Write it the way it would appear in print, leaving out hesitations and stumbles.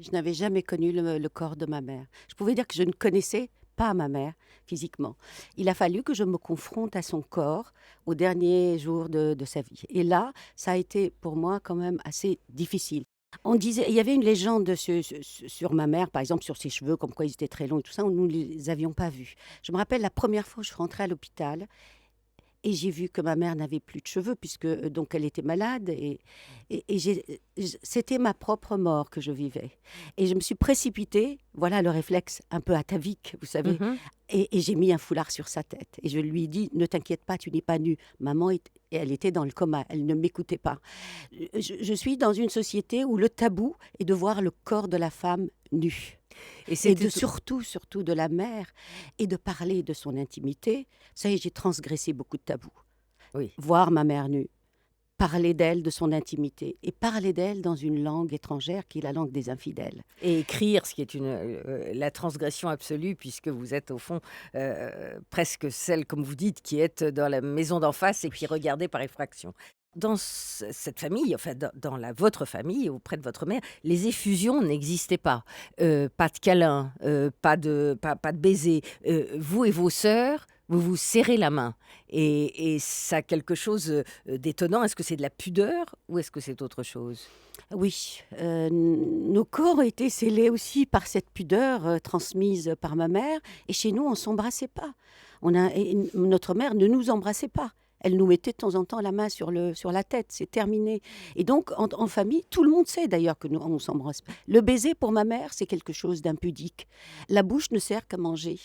Je n'avais jamais connu le corps de ma mère. Je pouvais dire que je ne connaissais pas ma mère physiquement. Il a fallu que je me confronte à son corps au dernier jour de sa vie. Et là, ça a été pour moi quand même assez difficile. On disait, il y avait une légende sur ma mère, par exemple sur ses cheveux, comme quoi ils étaient très longs et tout ça, nous ne les avions pas vus. Je me rappelle la première fois où je suis rentrée à l'hôpital et j'ai vu que ma mère n'avait plus de cheveux puisque, donc elle était malade et c'était ma propre mort que je vivais et je me suis précipitée, voilà le réflexe un peu atavique, vous savez? Mmh. Et j'ai mis un foulard sur sa tête et je lui dis: «Ne t'inquiète pas, tu n'es pas nue». Maman elle était dans le coma, elle ne m'écoutait pas. Je suis dans une société où le tabou est de voir le corps de la femme nu. Et Et c'était de tout surtout de la mère et de parler de son intimité. Ça y est, j'ai transgressé beaucoup de tabous. oui. Voir ma mère nue, parler d'elle, de son intimité et parler d'elle dans une langue étrangère qui est la langue des infidèles. Et écrire, ce qui est la transgression absolue puisque vous êtes au fond, presque celle, comme vous dites, qui est dans la maison d'en face et qui Oui. regardait par effraction. Dans cette famille, enfin dans votre famille, auprès de votre mère, les effusions n'existaient pas. Pas de câlins, pas de baisers. Vous et vos sœurs, vous vous serrez la main et ça a quelque chose, d'étonnant. Est-ce que c'est de la pudeur ou est-ce que c'est autre chose? Oui, nos corps ont été scellés aussi par cette pudeur, transmise par ma mère et chez nous, on s'embrassait pas. On a et notre mère ne nous embrassait pas. Elle nous mettait de temps en temps la main sur la tête, c'est terminé et donc en famille, tout le monde sait d'ailleurs que nous on s'embrasse pas. Le baiser pour ma mère, c'est quelque chose d'impudique. La bouche ne sert qu'à manger.